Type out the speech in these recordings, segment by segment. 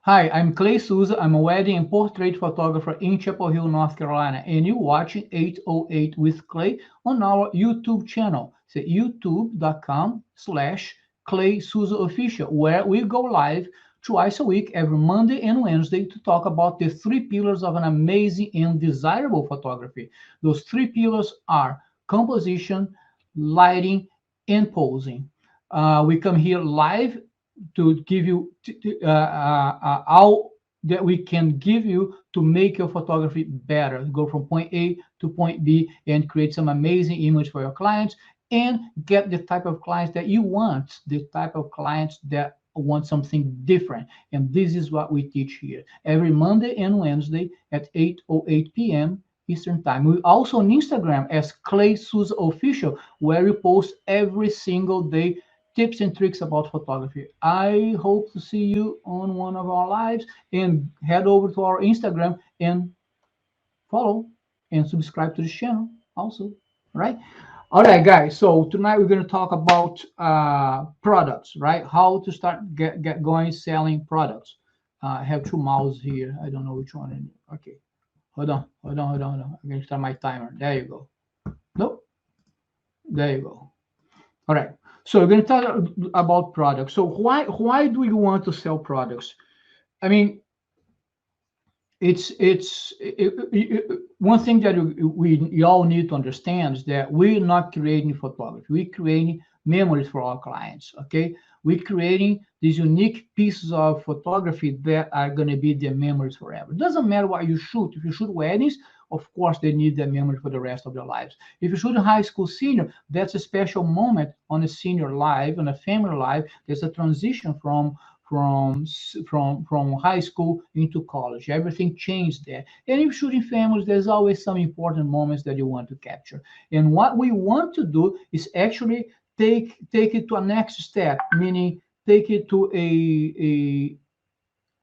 Hi, I'm Clay Souza. I'm a wedding and portrait photographer in Chapel Hill, North Carolina, and you're watching 808 with Clay on our YouTube channel. It's youtube.com/claysouzaofficial, where we go live twice a week, every Monday and Wednesday, to talk about the three pillars of an amazing and desirable photography. Those three pillars are composition, lighting, and posing. We come here live to give you all that we can give you to make your photography better, go from point A to point B and create some amazing image for your clients and get the type of clients that you want, the type of clients that want something different. And this is what we teach here every Monday and Wednesday at 8:08 p.m. Eastern Time. We also on Instagram as Clay Souza Official, where we post every single day tips and tricks about photography. I hope to see you on one of our lives and head over to our Instagram and follow and subscribe to the channel also, right? All right, guys. So tonight we're going to talk about products, right? How to start get going selling products. I have two mouses here. I don't know which one. Okay, hold on. I'm going to start my timer. There you go. Nope. There you go. All right. So we're going to talk about products. So why do you want to sell products? I mean, one thing that we all need to understand is that we're not creating photography. We're creating memories for our clients. Okay, we're creating these unique pieces of photography that are going to be their memories forever. It doesn't matter what you shoot. If you shoot weddings, of course they need their memory for the rest of their lives. If you shoot a high school senior, that's a special moment on a senior life, on a family life. There's a transition from high school into college. Everything changed there. And if shooting families, there's always some important moments that you want to capture. And what we want to do is actually take it to a next step, meaning take it to a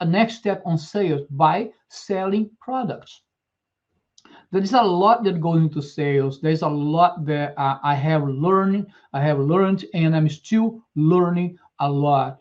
next step on sales by selling products. There is a lot that goes into sales. There's a lot that I have learned, and I'm still learning a lot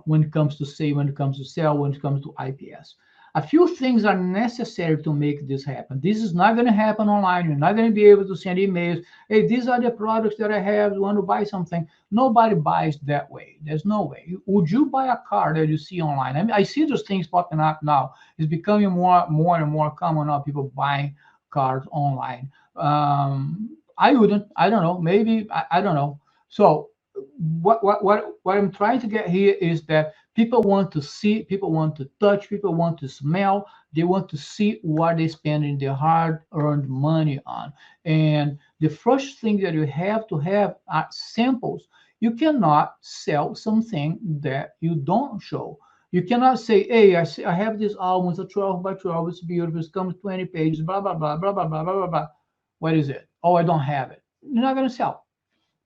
when it comes to say, when it comes to sell, when it comes to IPS. A few things are necessary to make this happen. This is not going to happen online. You're not going to be able to send emails. Hey, these are the products that I have. You want to buy something? Nobody buys that way. There's no way. Would you buy a car that you see online? I mean, I see those things popping up now. It's becoming more and more common now. People buying cars online. I wouldn't. I don't know. Maybe I don't know. So what I'm trying to get here is that people want to see, people want to touch, people want to smell. They want to see what they're spending their hard-earned money on. And the first thing that you have to have are samples. You cannot sell something that you don't show. You cannot say, hey, I have this album, it's a 12 by 12, it's beautiful, it comes 20 pages, blah, blah, blah, blah, blah, blah, blah, blah, blah. What is it? Oh, I don't have it. You're not going to sell,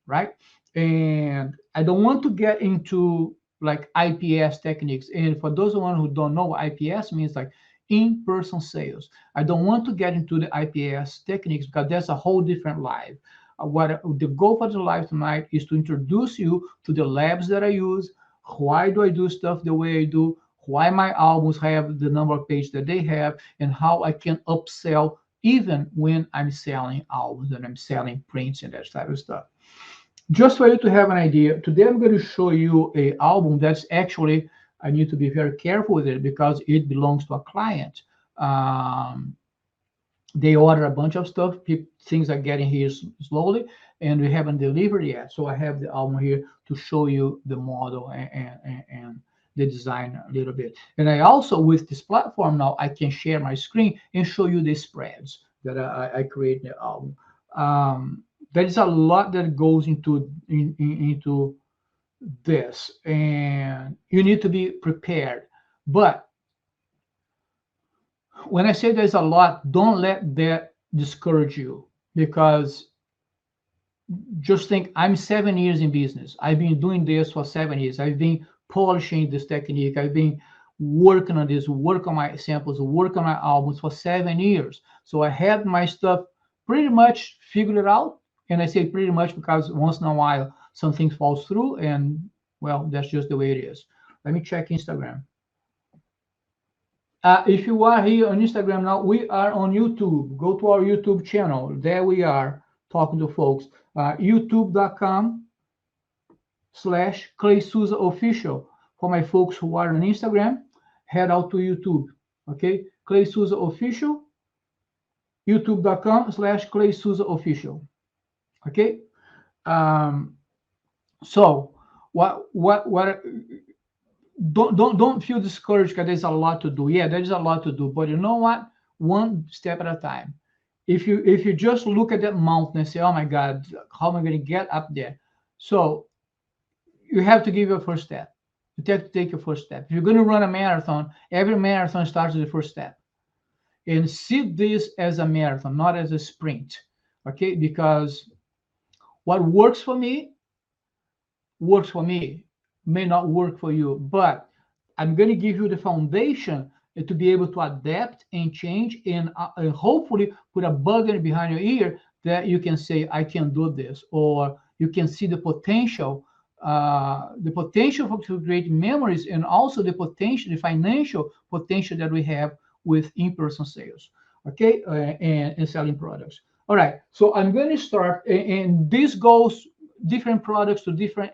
right? And I don't want to get into like IPS techniques. And for those who don't know what IPS means, like in-person sales. I don't want to get into the IPS techniques because that's a whole different live. What the goal for the live tonight is to introduce you to the labs that I use. Why do I do stuff the way I do? Why my albums have the number of pages that they have, and how I can upsell even when I'm selling albums and I'm selling prints and that type of stuff. Just for you to have an idea, today I'm going to show you a album that's actually, I need to be very careful with it because it belongs to a client. Um, they order a bunch of stuff. Things are getting here slowly, and we haven't delivered yet. So I have the album here to show you the model and the design a little bit. And I also, with this platform now, I can share my screen and show you the spreads that I create in the album. There is a lot that goes into this, and you need to be prepared. But when I say there's a lot, don't let that discourage you, because just think, I'm 7 years in business. I've been doing this for 7 years. I've been polishing this technique. I've been working on this, work on my samples, work on my albums for 7 years. So I had my stuff pretty much figured out. And I say pretty much because once in a while something falls through, and well, that's just the way it is. Let me check Instagram. If you are here on Instagram now, we are on YouTube. Go to our YouTube channel. There we are talking to folks. youtube.com/claysouzaofficial. For my folks who are on Instagram, head out to YouTube. Okay, claysouzaofficial, youtube.com/claysouzaofficial. Okay. Um, so what don't feel discouraged because there's a lot to do. Yeah, there's a lot to do, but you know what? One step at a time. If you just look at that mountain and say, "Oh my God, how am I going to get up there?" So you have to give your first step. You have to take your first step. If you're going to run a marathon, every marathon starts with the first step. And see this as a marathon, not as a sprint. Okay, because what works for me may not work for you, but I'm going to give you the foundation to be able to adapt and change and hopefully put a button behind your ear that you can say, I can do this, or you can see the potential for to create memories, and also the potential, the financial potential that we have with in-person sales, okay, and selling products. All right, so I'm going to start, and this goes different products to different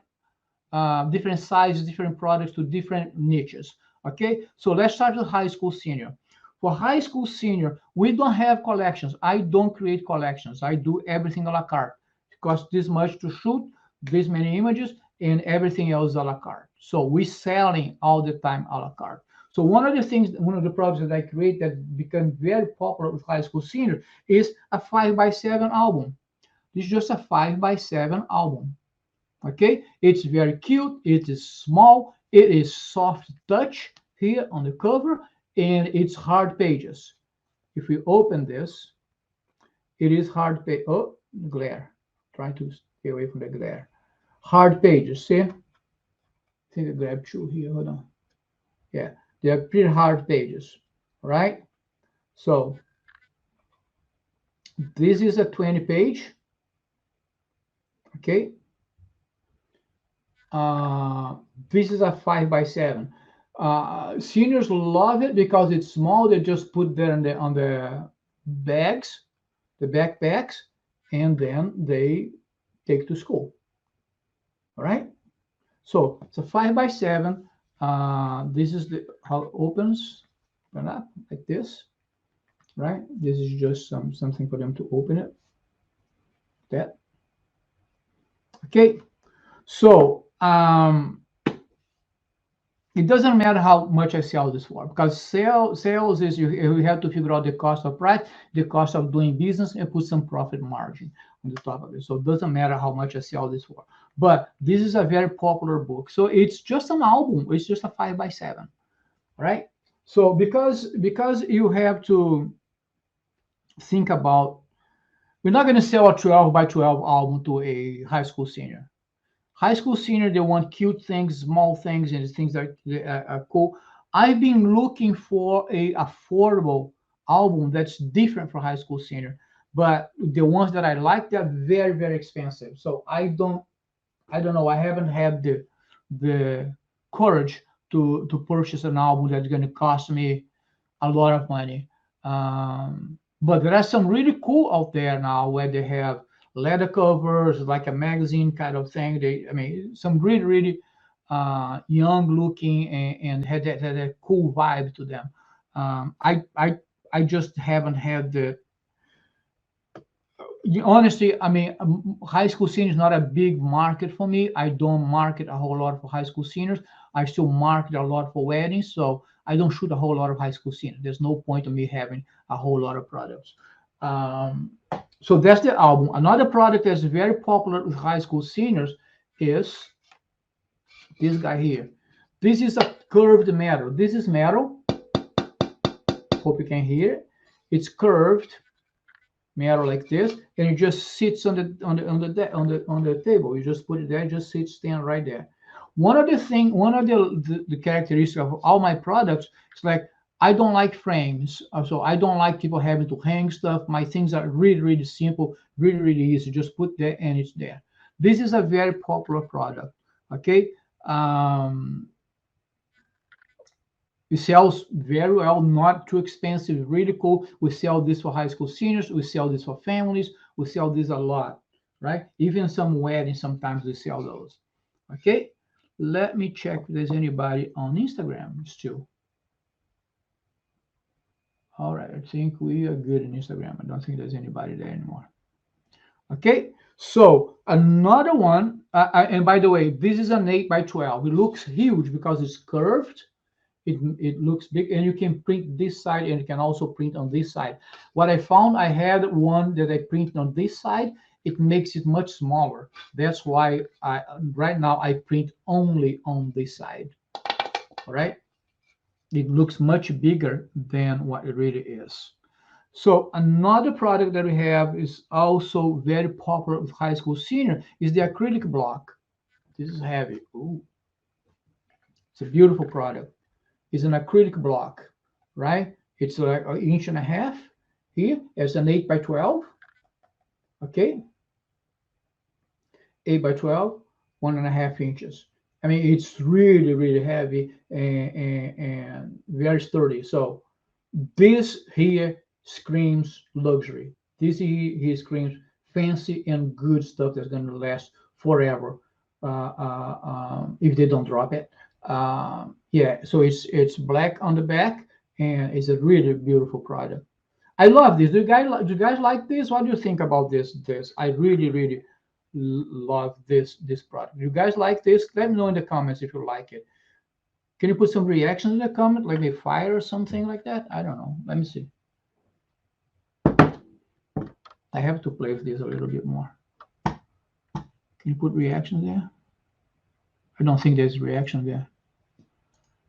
sizes, different products to different niches. Okay, so let's start with high school senior. For high school senior, we don't have collections. I don't create collections. I do everything a la carte. It costs this much to shoot, this many images, and everything else a la carte. So we're selling all the time a la carte. So one of the products that I create that become very popular with high school senior is a 5x7 album. This is just a 5x7 album. Okay, it's very cute, it is small, it is soft touch here on the cover, and it's hard pages. If we open this, it is hard page. Oh, glare. Try to stay away from the glare. Hard pages. See, I think I grabbed two here. Hold on. Yeah, they're pretty hard pages. All right, so this is a 20 page. Okay, this is a 5x7. Seniors love it because it's small. They just put there on the bags, the backpacks, and then they take to school. All right. So it's a 5x7. This is how it opens. Open up like this. Right. This is just something for them to open it. That. Okay. So it doesn't matter how much I sell this for, because sales is you have to figure out the cost of price, the cost of doing business, and put some profit margin on the top of it. So it doesn't matter how much I sell this for. But this is a very popular book. So it's just an album. It's just a 5x7, right? So because you have to think about, we're not going to sell a 12x12 album to a high school senior. High school senior, they want cute things, small things, and things that are cool. I've been looking for a affordable album that's different for high school senior, but the ones that I like, they're very, very expensive. So I don't know. I haven't had the courage to purchase an album that's going to cost me a lot of money. But there are some really cool out there now where they have leather covers, like a magazine kind of thing. Some really, really young looking and had that cool vibe to them. I just haven't had the honestly. High school seniors is not a big market for me. I don't market a whole lot for high school seniors. I still market a lot for weddings, so I don't shoot a whole lot of high school seniors. There's no point of me having a whole lot of products. So that's the album. Another product that's very popular with high school seniors is this guy here. This is a curved metal. This is metal. Hope you can hear it. It's curved metal like this, and it just sits on the table. You just put it there, it just sits stand right there. One of the characteristics of all my products is like I don't like frames, so I don't like people having to hang stuff. My things are really, really simple, really, really easy. Just put there and it's there. This is a very popular product. Okay, It sells very well, not too expensive, really cool. We sell this for high school seniors. We sell this for families. We sell this a lot, right? Even some weddings, sometimes we sell those. Okay, let me check if there's anybody on Instagram still. All right, I think we are good in Instagram. I don't think there's anybody there anymore. Okay, so another one, and by the way, this is an 8 by 12. It looks huge because it's curved. It looks big, and you can print this side, and you can also print on this side. What I found, I had one that I printed on this side. It makes it much smaller. That's why right now I print only on this side. All right, it looks much bigger than what it really is. So another product that we have is also very popular with high school senior is the acrylic block. This is heavy. Ooh, it's a beautiful product. It's an acrylic block, right? It's like 1.5 inches here. It's an 8 by 12. Okay, 8 by 12, 1.5 inches. I mean, it's really, really heavy and very sturdy. So this here screams luxury. This here screams fancy and good stuff that's going to last forever if they don't drop it. Yeah, so it's black on the back, and it's a really beautiful product. I love this. Do you guys like this? What do you think about this? I really, really love this product. You guys like this? Let me know in the comments if you like it. Can you put some reactions in the comment, like a fire or something like that? I don't know. Let me see. I have to play with this a little bit more. Can you put reactions there? I don't think there's reaction there.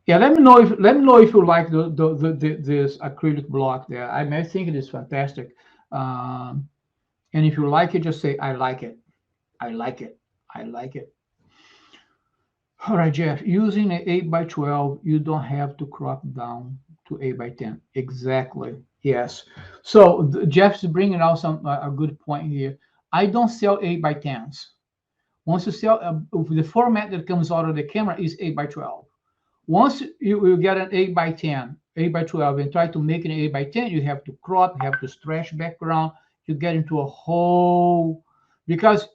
Yeah, let me know if you like this acrylic block there. I think it is fantastic. And if you like it, just say I like it. I like it. I like it. All right, Jeff. Using an 8 by 12, you don't have to crop down to 8 by 10. Exactly. Yes. So Jeff's bringing out a good point here. I don't sell 8 by 10s. Once you sell the format that comes out of the camera is 8 by 12. Once you get an 8 by 10, 8 by 12, and try to make an 8 by 10, you have to crop, have to stretch background. You get into a whole, because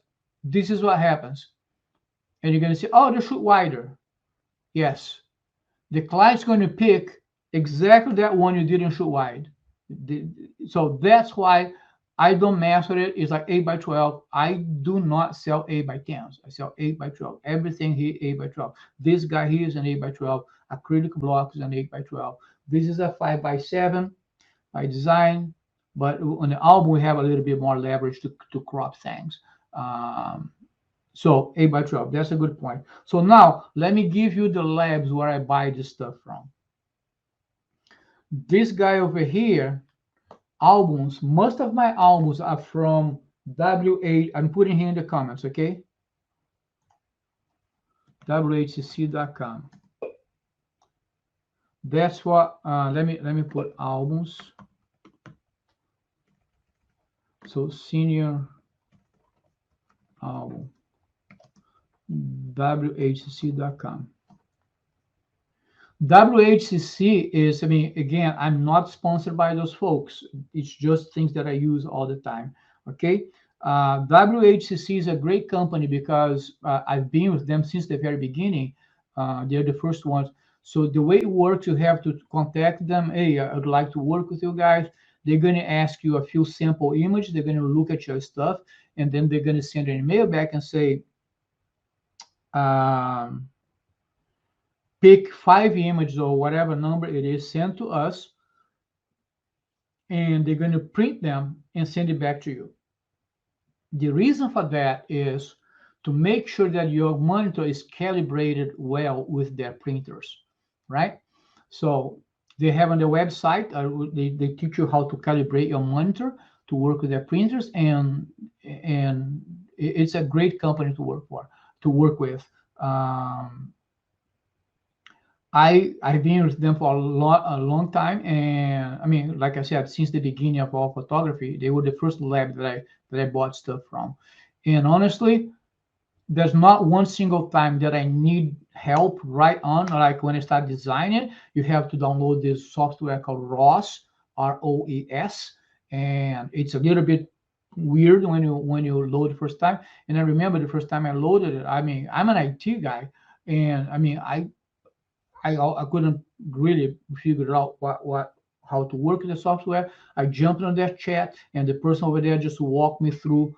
this is what happens. And you're going to say, oh, they shoot wider. Yes. The client's going to pick exactly that one you didn't shoot wide. So that's why I don't mess with it. It's like 8 by 12. I do not sell 8 by 10s. I sell 8 by 12. Everything here 8 by 12. This guy here is an 8 by 12. Acrylic block is an 8 by 12. This is a 5 by 7 by design. But on the album, we have a little bit more leverage to crop things. So 8 by 12. That's a good point. So now let me give you the labs where I buy this stuff from. This guy over here, albums, most of my albums are from WH. I'm putting here in the comments, okay? WHCC.com. That's what. Let me put albums. So senior album. WHCC.com. WHCC is, I mean, again, I'm not sponsored by those folks. It's just things that I use all the time. Okay. WHCC is a great company because I've been with them since the very beginning. They're the first ones. So the way it works, you have to contact them. Hey, I would like to work with you guys. They're going to ask you a few sample images. They're going to look at your stuff, and then they're going to send an email back and say, pick 5 images or whatever number it is, sent to us, and they're going to print them and send it back to you. The reason for that is to make sure that your monitor is calibrated well with their printers, right? So they have on their website, they teach you how to calibrate your monitor to work with their printers, and it's a great company to work with. I've been with them for a long time, and I mean, like I said, since the beginning of all photography, they were the first lab that I bought stuff from. And honestly, there's not one single time that I need help right on. Like when I start designing, you have to download this software called ROS, ROES, and it's a little bit weird when you load the first time. And I remember the first time I loaded it. I mean, I'm an IT guy, and I mean, I couldn't really figure out what how to work with the software. I jumped on that chat, and the person over there just walked me through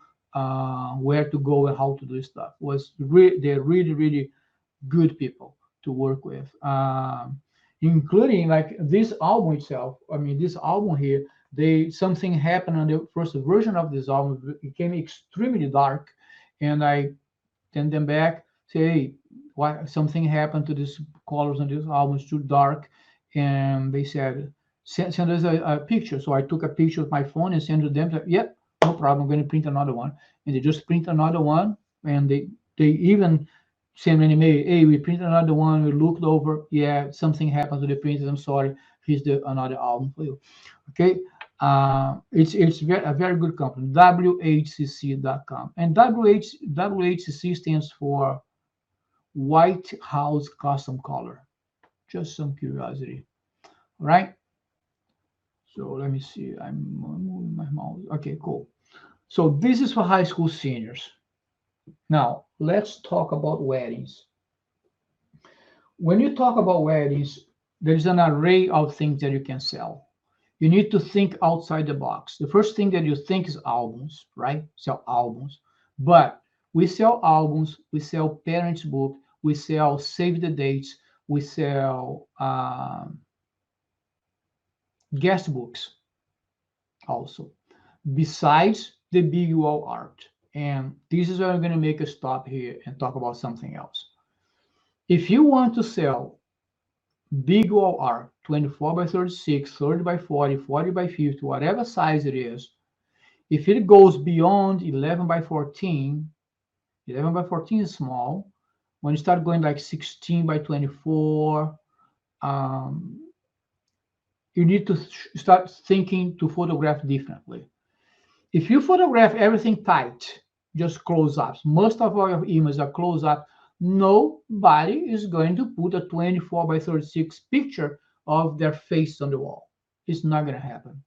where to go and how to do stuff. They're really good people to work with, including like this album itself. I mean, this album here, something happened on the first version of this album. It became extremely dark, and I send them back, say, hey, why something happened to these colors on this album? It's too dark, and they said, send us a picture. So I took a picture with my phone and sent to them. Said, yep, no problem. I'm going to print another one, and they just print another one, and they even send an email. Hey, we printed another one. We looked over. Yeah, something happened to the printer. I'm sorry. Here's another album for you. Okay. It's a very good company, WHCC.com. And WHCC stands for White House Custom Color. Just some curiosity, right? So let me see. I'm moving my mouse. Okay, cool. So this is for high school seniors. Now let's talk about weddings. When you talk about weddings, there's an array of things that you can sell. You need to think outside the box. The first thing that you think is albums, right? Sell albums. But we sell albums, we sell parents' book, we sell save the dates, we sell guest books also, besides the big wall art. And this is where I'm going to make a stop here and talk about something else. If you want to sell big wall art, 24 by 36, 30 by 40, 40 by 50, whatever size it is, if it goes beyond 11 by 14, 11 by 14 is small. When you start going like 16 by 24, you need to start thinking to photograph differently. If you photograph everything tight, just close-ups, most of our images are close-up, nobody is going to put a 24 by 36 picture of their face on the wall. It's not going to happen,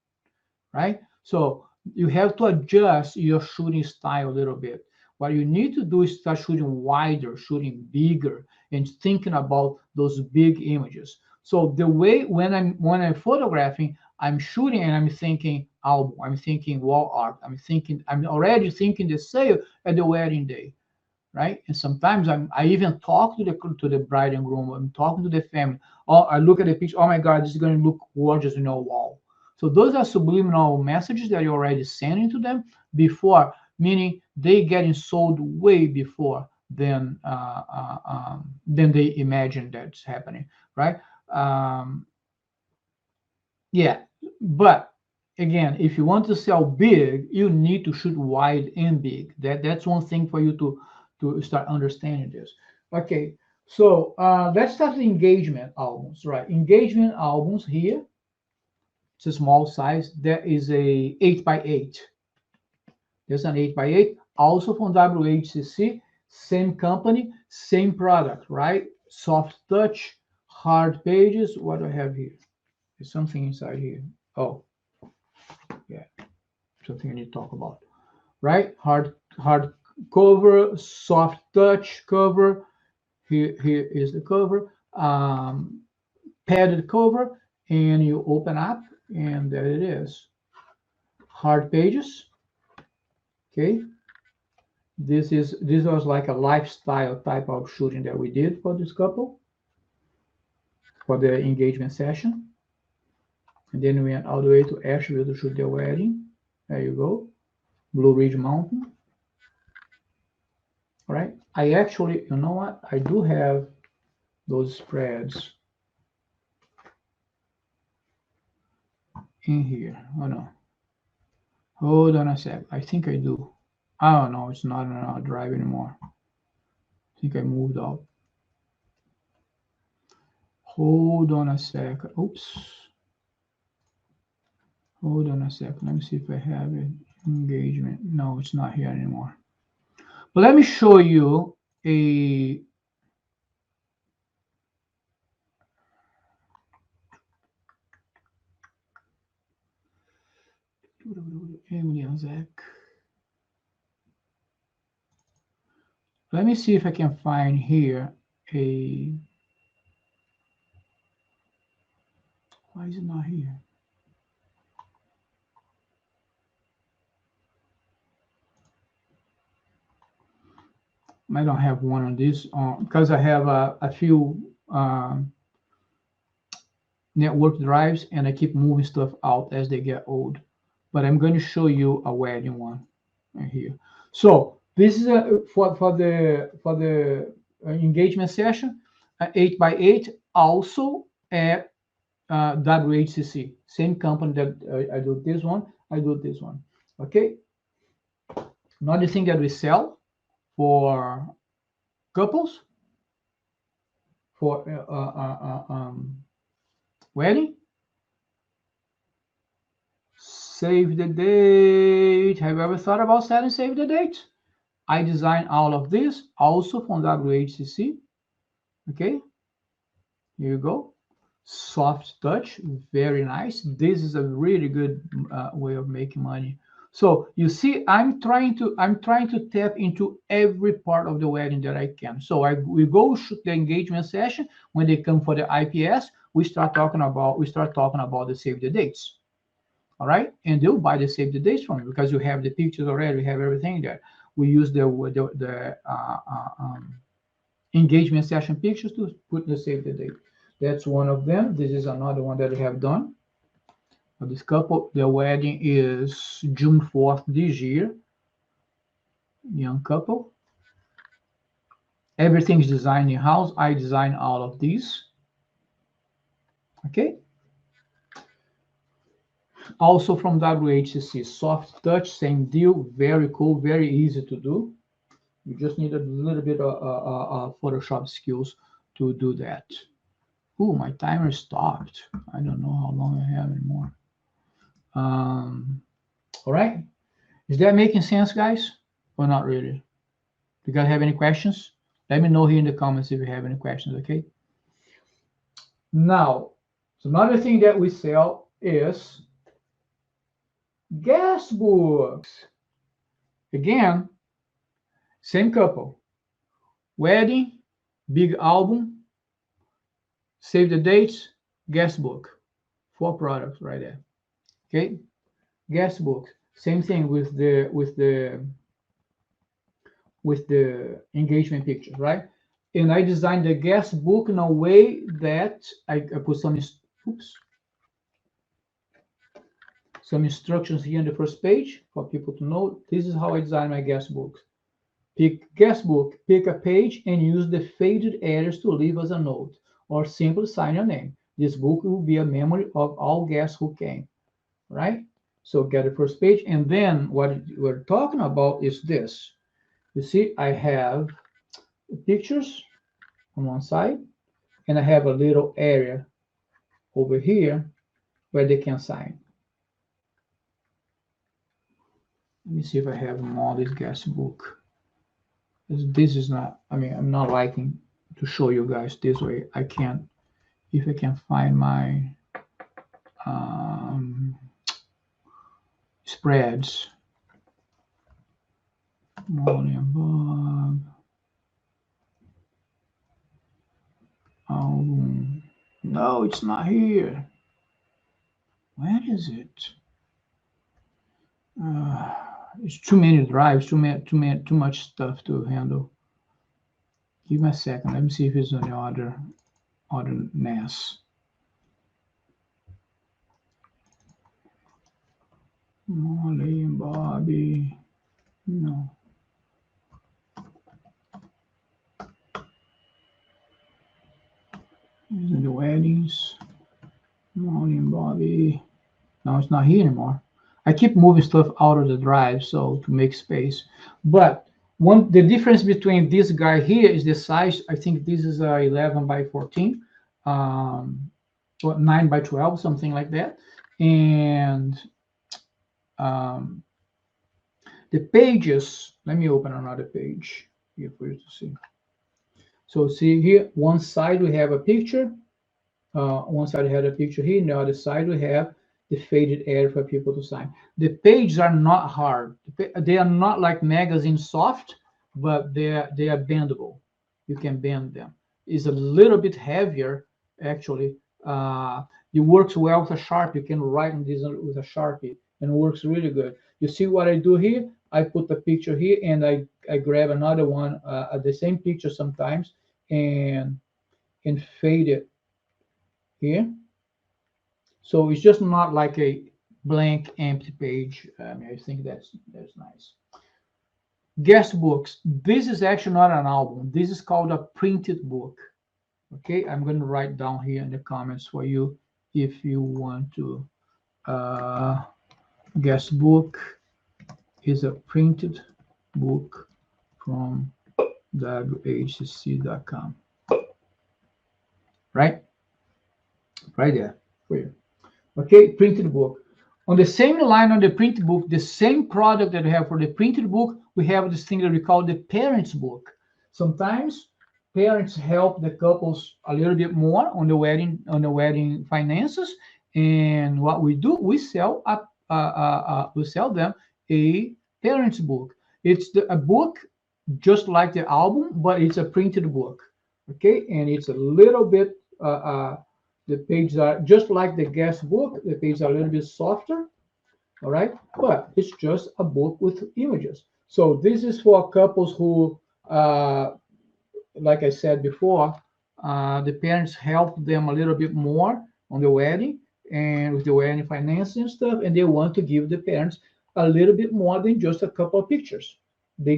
right? So you have to adjust your shooting style a little bit. What you need to do is start shooting wider, shooting bigger, and thinking about those big images. So the way when I'm photographing, I'm shooting and I'm thinking album, I'm thinking wall art, I'm already thinking the sale at the wedding day, right? And sometimes I even talk to the bride and groom. I'm talking to the family. Oh, I look at the picture. Oh my God, this is going to look gorgeous on your wall. So those are subliminal messages that you're already sending to them before, meaning they getting sold way before than they imagine that's happening, right? Yeah, but again, if you want to sell big, you need to shoot wide and big. That's one thing for you to start understanding this. Okay, so let's start the engagement albums, right? Engagement albums here. It's a small size. There is a 8x8. There's an 8x8, also from WHCC, same company, same product, right? Soft touch, hard pages. What do I have here? There's something inside here. Oh, yeah, something I need to talk about, right? Hard cover, soft touch cover. Here is the cover, padded cover, and you open up, and there it is. Hard pages. Okay. This was like a lifestyle type of shooting that we did for this couple for the engagement session. And then we went all the way to Asheville to shoot their wedding. There you go. Blue Ridge Mountain. All right. I actually, you know what? I do have those spreads in here. Oh no. Hold on a sec. I think I do. Oh no, it's not on our drive anymore. I think I moved out. Hold on a sec. Oops. Hold on a second. Let me see if I have it. Engagement. No, it's not here anymore. But let me show you a Emily and Zach. Let me see if I can find here a. Why is it not here? I don't have one on this because I have a few network drives and I keep moving stuff out as they get old. But I'm going to show you a wedding one right here. So this is for the engagement session, 8x8, also at WHCC, same company that I do this one, I do this one. Okay. Another thing that we sell for couples for wedding. Save the date. Have you ever thought about selling save the date? I designed all of this also from WHCC. Okay, here you go. Soft touch, very nice. This is a really good way of making money. So you see, I'm trying to tap into every part of the wedding that I can. So we go shoot the engagement session. When they come for the IPS, we start talking about the save the dates. All right, and they'll buy the save the dates from you because you have the pictures already. We have everything there. We use the engagement session pictures to put the save the date. That's one of them. This is another one that we have done. This couple, their wedding is June 4th this year. Young couple. Everything's designed in house. I designed all of these. Okay. Also from WHCC, soft touch, same deal. Very cool, very easy to do. You just need a little bit of Photoshop skills to do that. Ooh, my timer stopped. I don't know how long I have anymore. All right. Is that making sense, guys? Or not really? You guys have any questions? Let me know here in the comments if you have any questions, okay? Now, so another thing that we sell is guest books. Again, same couple. Wedding, big album, save the dates, guest book. 4 products right there. Okay, guest book. Same thing with the engagement pictures, right? And I designed the guest book in a way that I put some instructions here on the first page for people to know. This is how I design my guest books. Pick guest book, pick a page and use the faded areas to leave us a note or simply sign your name. This book will be a memory of all guests who came, right? So get the first page, and then what we're talking about is this. You see, I have pictures on one side, and I have a little area over here where they can sign. Let me see if I have them all this guest book. This is not, I mean, I'm not liking to show you guys this way. I can't, if I can find my spreads. Molly and Bob. Oh, no, it's not here. Where is it? It's too many drives, too much stuff to handle. Give me a second. Let me see if it's on the other NAS. Molly and Bobby. No. These are the weddings. Molly and Bobby. No, it's not here anymore. I keep moving stuff out of the drive so to make space. But the difference between this guy here is the size. I think this is 11 by 14, or 9 by 12, something like that. And the pages, let me open another page here for you to see. So see here, one side we have a picture. One side we have a picture here, and the other side we have the faded area for people to sign. The pages are not hard. They are not like magazine soft, but they are bendable. You can bend them. It's a little bit heavier, actually. It works well with a Sharpie. You can write on this with a Sharpie, and it works really good. You see what I do here? I put the picture here, and I grab another one, the same picture sometimes, and fade it here. So it's just not like a blank, empty page. I think that's nice. Guest books. This is actually not an album. This is called a printed book. Okay, I'm going to write down here in the comments for you if you want to. Guest book is a printed book from whcc.com. Right there for you. Okay, printed book. On the same line on the printed book, the same product that we have for the printed book, we have this thing that we call the parents book. Sometimes parents help the couples a little bit more on the wedding finances, and what we do, we sell them a parents book. It's a book just like the album, but it's a printed book. Okay, and it's a little bit. The pages are just like the guest book. The pages are a little bit softer, all right? But it's just a book with images. So this is for couples who, like I said before, the parents help them a little bit more on the wedding and with the wedding finances and stuff, and they want to give the parents a little bit more than just a couple of pictures. They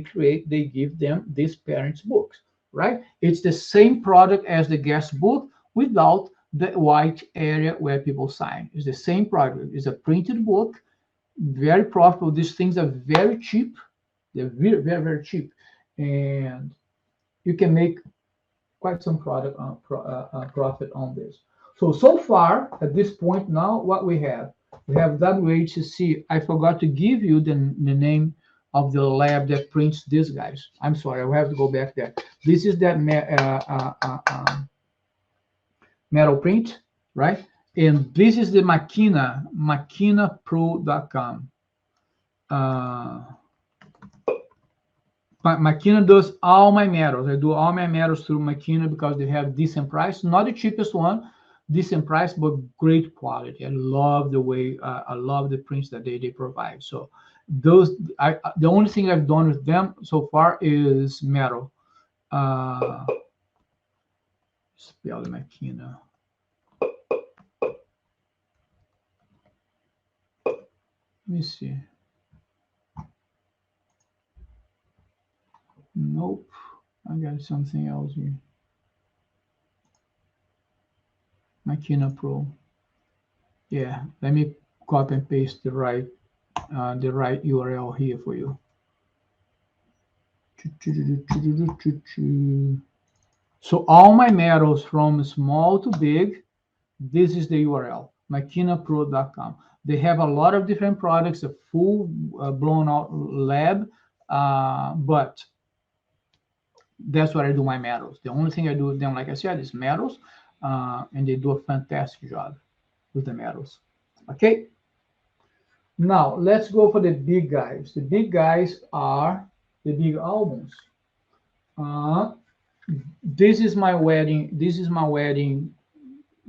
give them these parents books, right? It's the same product as the guest book without the white area where people sign. It's the same product. It's a printed book, very profitable. These things are very cheap. They're very, very, very cheap. And you can make quite some profit on this. So far, at this point now, what we have WHCC. I forgot to give you the name of the lab that prints these guys. I'm sorry, I will have to go back there. This is that metal print, right? And this is the maquinapro.com. Makina does all my metals. I do all my metals through Makina because they have decent price. Not the cheapest one, decent price, but great quality. I love the way, I love the prints that they provide. So the only thing I've done with them so far is metal. Spell the Makina. Let me see. Nope, I got something else here. Makina Pro. Yeah, let me copy and paste the right URL here for you. So all my metals from small to big, this is the URL, maquinapro.com. They have a lot of different products, a full blown out lab, but that's what I do my metals. The only thing I do with them, like I said, is metals, and they do a fantastic job with the metals. Okay. Now let's go for the big guys. The big guys are the big albums. This is my wedding. This is my wedding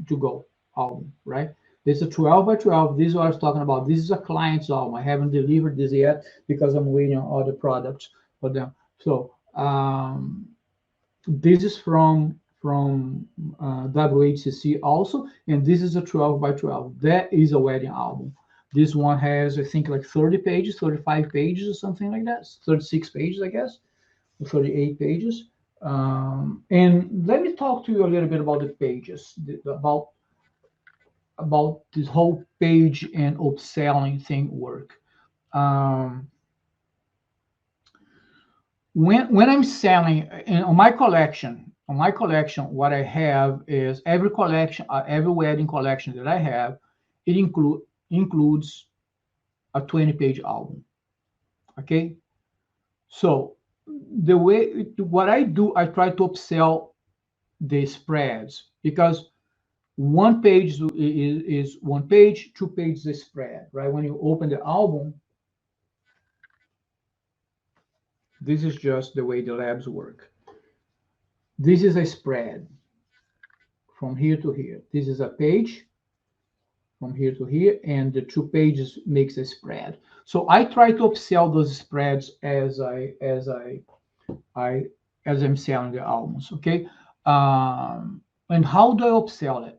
to go album, right? This is a 12 by 12. This is what I was talking about. This is a client's album. I haven't delivered this yet because I'm waiting on other products for them. So this is from WHCC also, and this is a 12 by 12. That is a wedding album. This one has, I think, like 30 pages, 35 pages or something like that. 36 pages, I guess, or 38 pages. And let me talk to you a little bit about the pages, about this whole page and upselling thing work. When I'm selling on my collection, what I have is every collection, every wedding collection that I have, it includes a 20-page album. Okay, so what I do, I try to upsell the spreads, because One page is one page, 2 pages is spread, right? When you open the album, this is just the way the labs work. This is a spread from here to here. This is a page from here to here, and the 2 pages makes a spread. So I try to upsell those spreads as I'm selling the albums, okay? And how do I upsell it?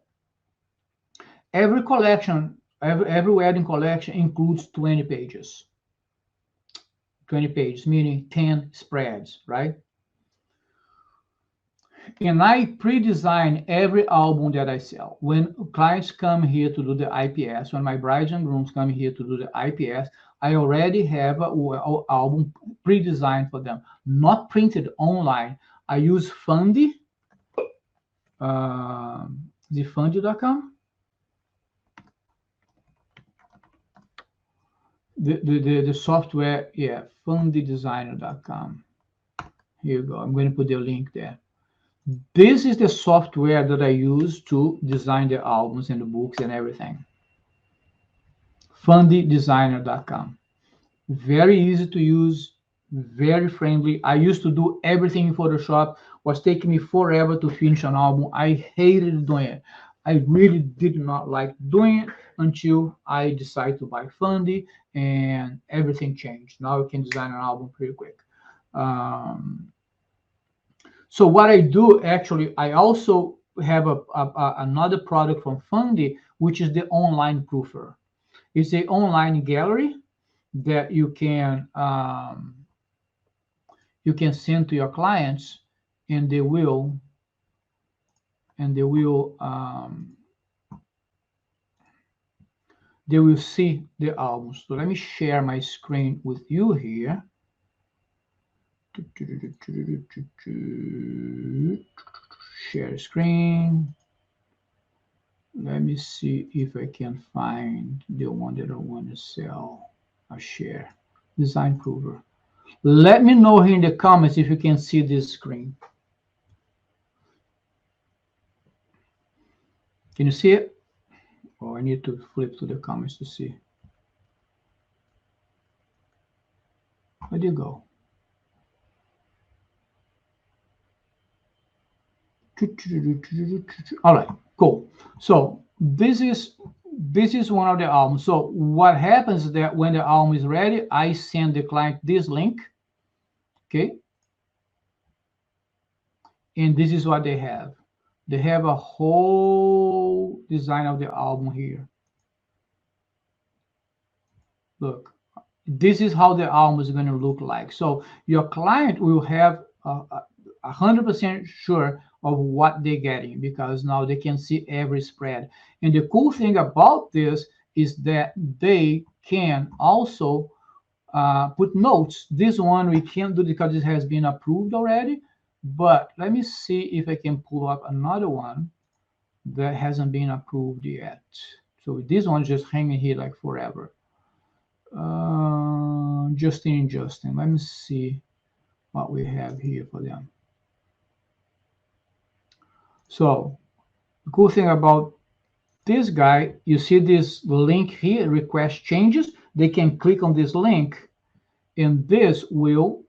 Every collection, every wedding collection includes 20 pages. 20 pages, meaning 10 spreads, right? And I pre-design every album that I sell. When clients come here to do the IPS, when my brides and grooms come here to do the IPS, I already have an album pre-designed for them, not printed online. I use Fundy, the Fundy.com. The software, yeah, fundydesigner.com. Here you go. I'm going to put the link there. This is the software that I use to design the albums and the books and everything. fundydesigner.com. Very easy to use, very friendly. I used to do everything in Photoshop. It was taking me forever to finish an album. I hated doing it. I really did not like doing it until I decided to buy Fundy, and everything changed. Now I can design an album pretty quick. So what I do, actually, I also have another product from Fundy, which is the online proofer. It's an online gallery that you can send to your clients, and they will see the albums. So let me share my screen with you here. Share screen. Let me see if I can find the one that I want to sell. I'll share. Design Prover. Let me know here in the comments if you can see this screen. Can you see it? Oh, I need to flip to the comments to see. Where'd you go? All right, cool. So this is one of the albums. So what happens is that when the album is ready, I send the client this link, okay? And this is what they have. They have a whole design of the album here. Look, this is how the album is going to look like. So your client will have 100% sure of what they're getting, because now they can see every spread. And the cool thing about this is that they can also put notes. This one we can't do because it has been approved already, but let me see if I can pull up another one that hasn't been approved yet. So this one's just hanging here like forever. Justin. Let me see what we have here for them. So the cool thing about this guy, you see this link here, request changes. They can click on this link, and this will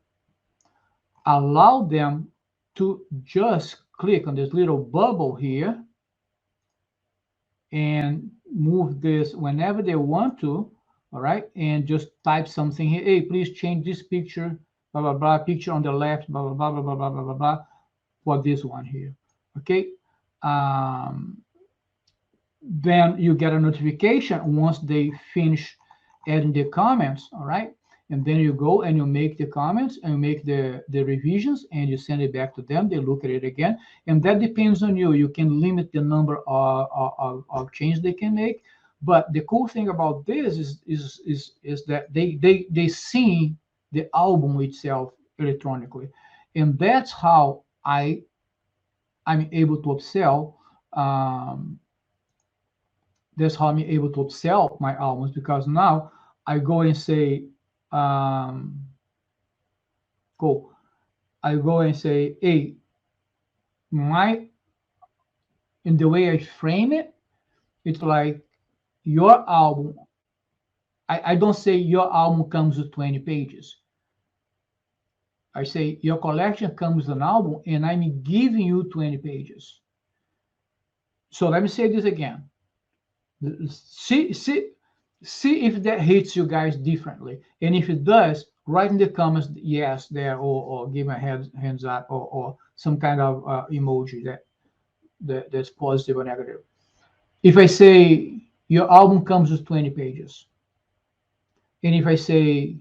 allow them to just click on this little bubble here and move this whenever they want to. All right, and just type something here. Hey, please change this picture, blah blah blah, picture on the left, blah blah blah blah blah blah blah blah, for this one here. Okay. Then you get a notification once they finish adding the comments. All right, and then you go and you make the comments and you make the revisions, and you send it back to them. They look at it again, and that depends on you. You can limit the number of changes they can make. But the cool thing about this is that they see the album itself electronically, and that's how I'm able to upsell. That's how I'm able to upsell my albums, because now I go and say, cool. I go and say, hey, my And the way I frame it, it's like your album. I don't say your album comes with 20 pages. I say your collection comes with an album and I'm giving you 20 pages. So let me say this again. See, see, see if that hits you guys differently. And if it does, write in the comments yes there, or give a hands up, or some kind of emoji that's positive or negative. If I say your album comes with 20 pages, and if I say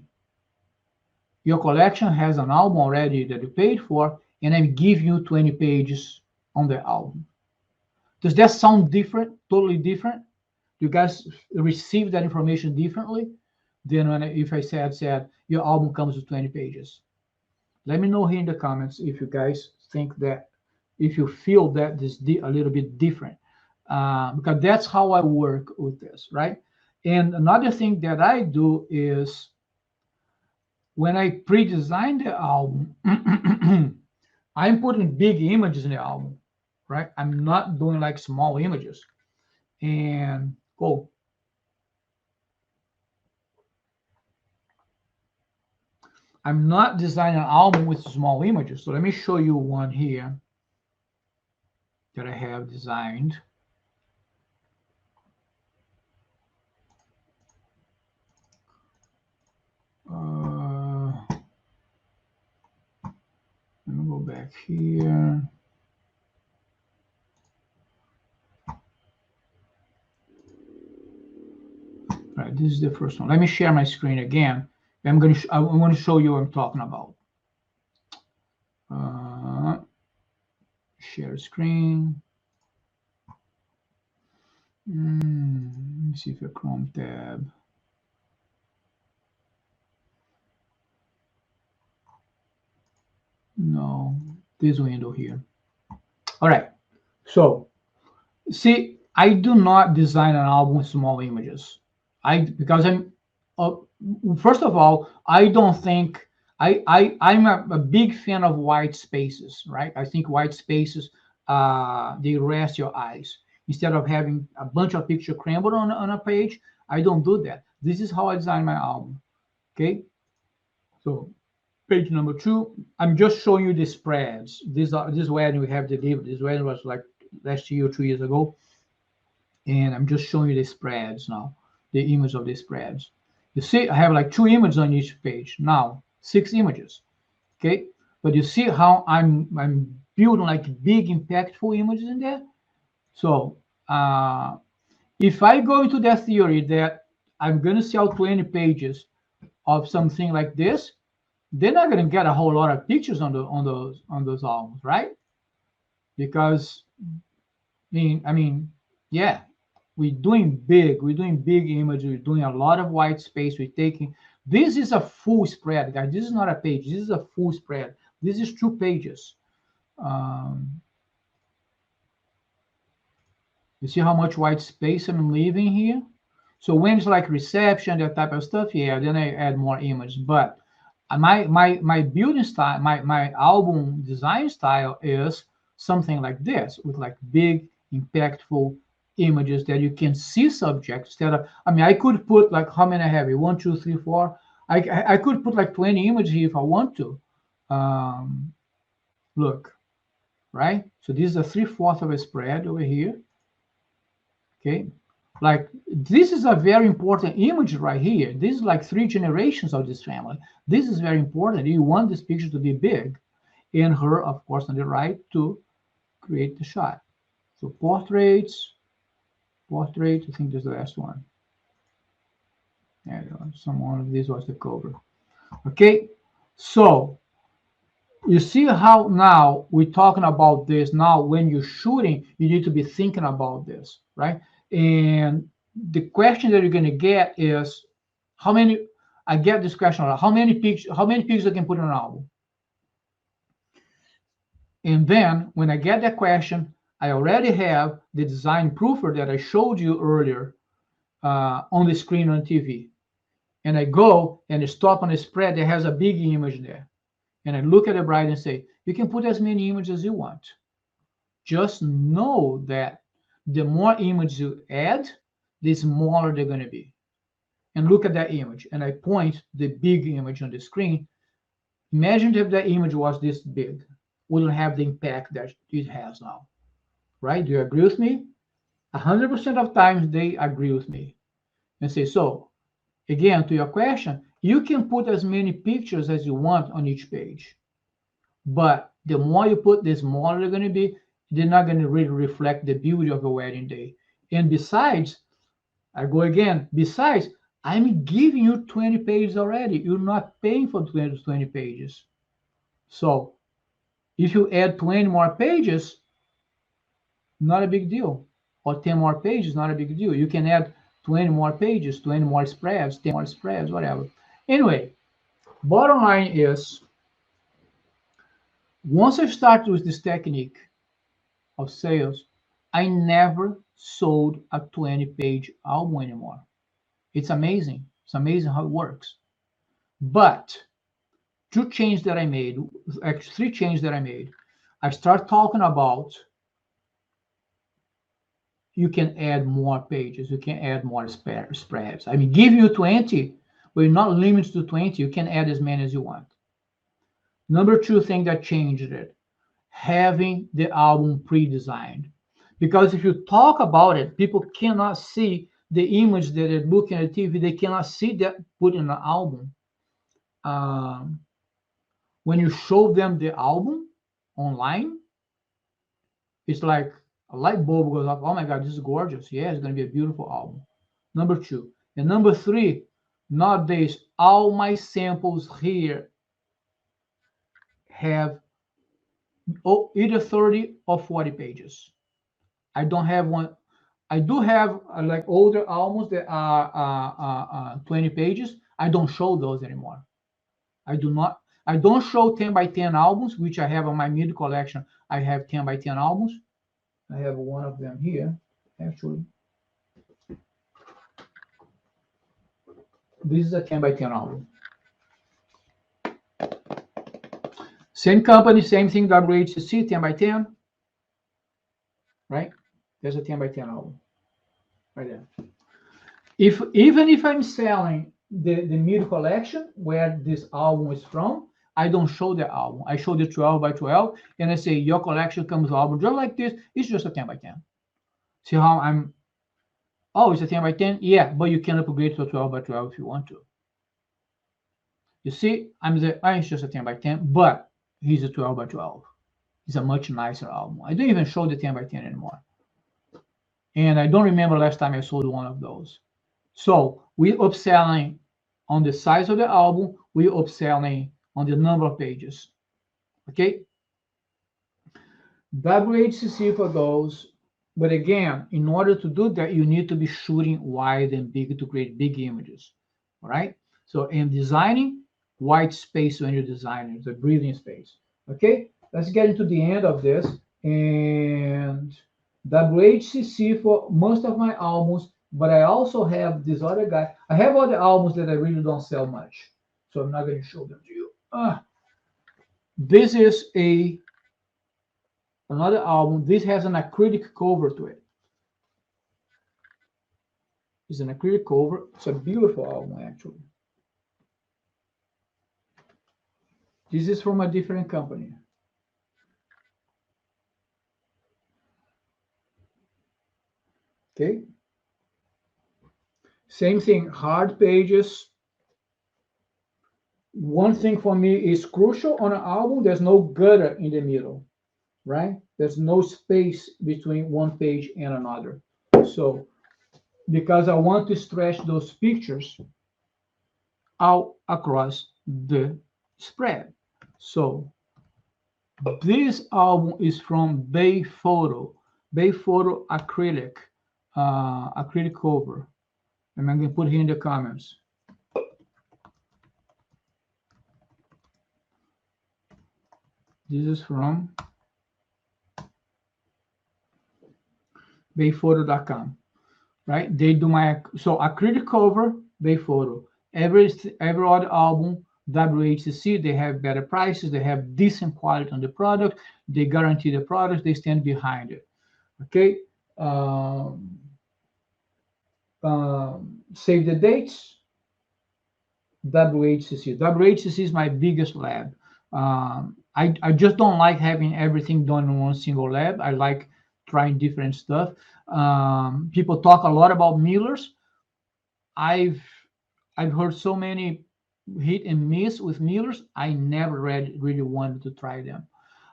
your collection has an album already that you paid for, and I give you 20 pages on the album, does that sound different? Totally different? You guys receive that information differently than if I said your album comes with 20 pages. Let me know here in the comments if you guys think that, if you feel that this a little bit different, because that's how I work with this, right? And another thing that I do is when I pre-design the album, I'm putting big images in the album, right? I'm not doing like small images. And oh, I'm not designing an album with small images. So let me show you one here that I have designed. Let me go back here. All right, this is the first one. Let me share my screen again. I want to show you what I'm talking about. Share screen. Let me see if a Chrome tab. No, this window here. All right. So, see, I do not design an album with small images. Because I'm first of all, I don't think I'm a big fan of white spaces, right? I think white spaces they rest your eyes. Instead of having a bunch of picture crammed on a page, I don't do that. This is how I design my album. Okay, so page number 2, I'm just showing you the spreads. This wedding we have delivered. This wedding was like last year or 2 years ago, and I'm just showing you the spreads now, the image of the spreads. You see, I have like 2 images on each page. Now 6 images. Okay, but you see how I'm building like big impactful images in there. So if I go into that theory that I'm going to sell 20 pages of something like this, they're not going to get a whole lot of pictures on those albums, right? Because I mean, yeah, we're doing big images, we're doing a lot of white space, we're taking, this is a full spread, guys. This is not a page, this is a full spread. This is 2 pages. You see how much white space I'm leaving here? So when it's like reception, that type of stuff, yeah, then I add more images. But my building style, my album design style is something like this, with like big, impactful images that you can see subjects instead of, I mean, I could put like, how many I have here? 1, 2, 3, 4. I could put like 20 images here if I want to. Look, right? So this is a 3/4 of a spread over here. Okay, like this is a very important image right here. This is like 3 generations of this family. This is very important. You want this picture to be big, and her, of course, on the right to create the shot. So portraits, I think this is the last one. There you go. Some one of these was the cover. Okay, so you see how now we're talking about this. Now, when you're shooting, you need to be thinking about this, right? And the question that you're going to get is, how many? I get this question a lot. How many pictures I can put on an album? And then when I get that question, I already have the design proofer that I showed you earlier on the screen on TV. And I go and stop on a spread that has a big image there. And I look at the bride and say, you can put as many images as you want. Just know that the more images you add, the smaller they're going to be. And look at that image. And I point the big image on the screen. Imagine if that image was this big. Wouldn't have the impact that it has now. Right? Do you agree with me? 100% of times they agree with me. And say, so, again, to your question, you can put as many pictures as you want on each page. But the more you put, the smaller they're going to be. They're not going to really reflect the beauty of a wedding day. And besides, I go again, besides, I'm giving you 20 pages already. You're not paying for 20 pages. So if you add 20 more pages, not a big deal. Or 10 more pages, not a big deal. You can add 20 more pages, 20 more spreads, 10 more spreads, whatever. Anyway, bottom line is, once I start with this technique of sales, I never sold a 20-page album anymore. It's amazing. It's amazing how it works. But two changes that I made, actually three changes that I made. I start talking about you can add more pages, you can add more spreads. I mean, give you 20, but you're not limited to 20. You can add as many as you want. Number two thing that changed it, having the album pre-designed. Because if you talk about it, people cannot see the image that they're looking at the TV. They cannot see that put in the album. When you show them the album online, it's like a light bulb goes off. Oh my God, this is gorgeous. Yeah, it's going to be a beautiful album. Number two. And number three, nowadays, all my samples here have either 30 or 40 pages. I don't have one. I do have like older albums that are 20 pages. I don't show those anymore. I do not. I don't show 10 by 10 albums, which I have on my mid collection. I have 10 by 10 albums. I have one of them here, actually. This is a 10 by 10 album. Same company, same thing, WHCC, 10 by 10. Right? There's a 10 by 10 album. Right there. Even if I'm selling the mid collection where this album is from, I don't show the album. I show the 12 by 12, and I say your collection comes with album just like this. It's just a 10 by 10. See how I'm? Oh, it's a 10 by 10. Yeah, but you can upgrade to a 12 by 12 if you want to. You see, it's just a 10 by 10, but he's a 12 by 12. It's a much nicer album. I don't even show the 10 by 10 anymore. And I don't remember last time I sold one of those. So we're upselling on the size of the album. We're upselling on the number of pages. Okay? WHCC for those. But again, in order to do that, you need to be shooting wide and big to create big images. All right? So in designing, white space when you're designing, the breathing space. Okay? Let's get into the end of this. And WHCC for most of my albums, but I also have this other guy. I have other albums that I really don't sell much, so I'm not going to show them to you. This is another album. This has an acrylic cover to it. It's an acrylic cover. It's a beautiful album, actually. This is from a different company. Okay. Same thing, hard pages. One thing for me is crucial on an album, there's no gutter in the middle, right? There's no space between one page and another. So, because I want to stretch those pictures out across the spread. So, this album is from Bay Photo acrylic, acrylic cover. And I'm going to put here in the comments. This is from bayphoto.com, right? They do my, so acrylic cover, Bay Photo. Every other album, WHCC, they have better prices, they have decent quality on the product, they guarantee the product, they stand behind it. Okay. Save the dates. WHCC. WHCC is my biggest lab. I just don't like having everything done in one single lab. I like trying different stuff. People talk a lot about Millers. I've I've heard so many hit and miss with Millers. I never really wanted to try them.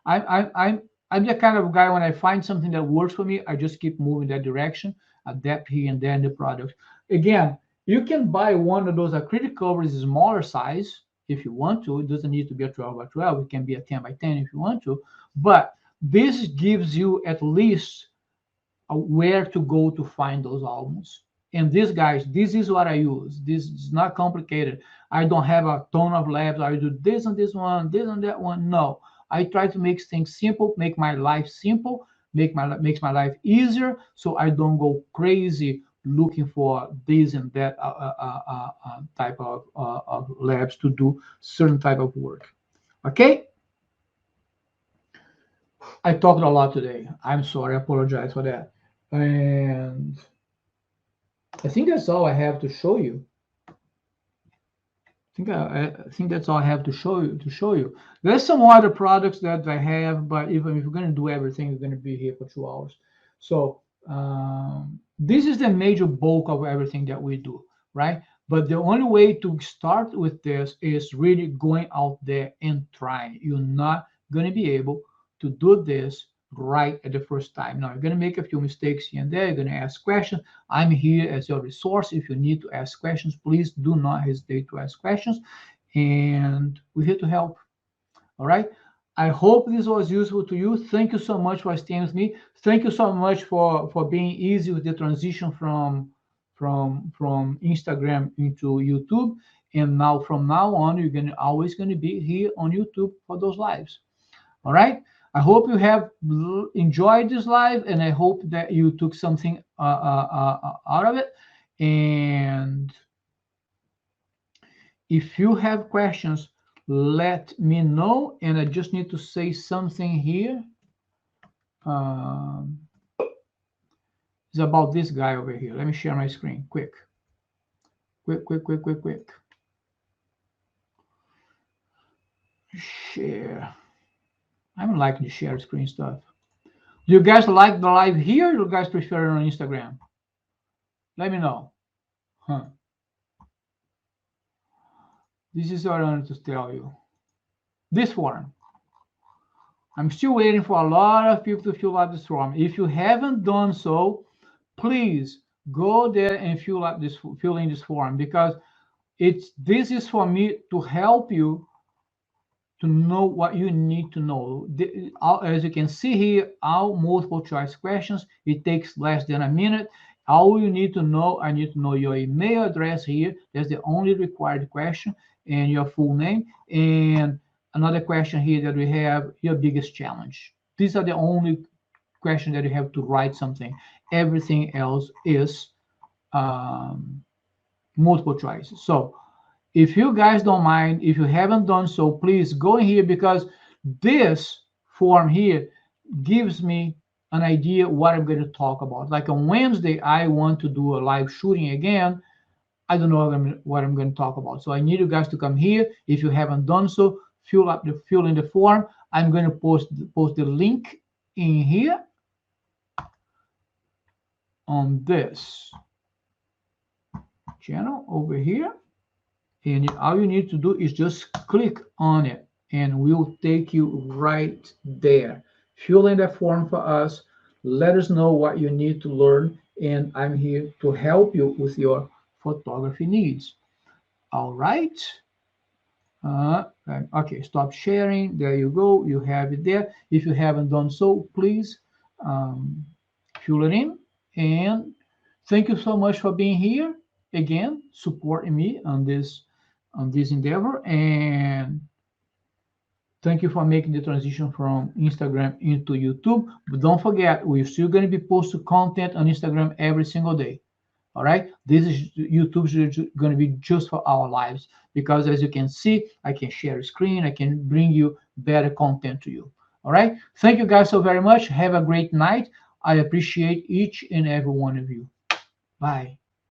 I'm the kind of guy when I find something that works for me, I just keep moving that direction, adapt here and there in the product. Again, you can buy one of those acrylic covers smaller size if you want to. It doesn't need to be a 12 by 12. It can be a 10 by 10 if you want to. But this gives you at least where to go to find those albums. And these guys, this is what I use. This is not complicated. I don't have a ton of labs. I do this on this one, this on that one. No, I try to make things simple, make my life simple, makes my life easier, so I don't go crazy looking for this and that type of labs to do certain type of work. Okay. I talked a lot today. I'm sorry. I apologize for that. And I think that's all I have to show you. I think that's all I have to show you. There's some other products that I have, but even if we're going to do everything, we're going to be here for 2 hours. So this is the major bulk of everything that we do, right? But the only way to start with this is really going out there and trying. You're not going to be able to do this right at the first time. Now, you're going to make a few mistakes here and there. You're going to ask questions. I'm here as your resource. If you need to ask questions, please do not hesitate to ask questions. And we're here to help. All right. I hope this was useful to you. Thank you so much for staying with me. Thank you so much for being easy with the transition from Instagram into YouTube. And now from now on, you're always going to be here on YouTube for those lives. All right. I hope you have enjoyed this live, and I hope that you took something out of it. And if you have questions, let me know. And I just need to say something here. It's about this guy over here. Let me share my screen. Quick. Share. I don't like the share screen stuff. Do you guys like the live here, or do you guys prefer it on Instagram? Let me know. This is what I wanted to tell you. This form. I'm still waiting for a lot of people to fill out this form. If you haven't done so, please go there and fill in this form, because this is for me to help you to know what you need to know. As you can see here, our multiple choice questions, it takes less than a minute. All you need to know, I need to know your email address here. That's the only required question, and your full name. And another question here that we have, your biggest challenge. These are the only questions that you have to write something. Everything else is multiple choices. So if you guys don't mind, if you haven't done so, please go in here, because this form here gives me an idea what I'm going to talk about. Like on Wednesday, I want to do a live shooting again. I don't know what I'm going to talk about. So I need you guys to come here. If you haven't done so, fill in the form. I'm going to post the link in here on this channel over here. And all you need to do is just click on it, and we'll take you right there. Fill in that form for us. Let us know what you need to learn, and I'm here to help you with your photography needs. All right. Okay, stop sharing. There you go. You have it there. If you haven't done so, please fill it in. And thank you so much for being here again, supporting me on this endeavor. And thank you for making the transition from Instagram into YouTube. But don't forget, we're still going to be posting content on Instagram every single day. All right, this is YouTube is going to be just for our lives, because as you can see, I can share a screen, I can bring you better content to you. All right, thank you guys so very much. Have a great night. I appreciate each and every one of you. Bye.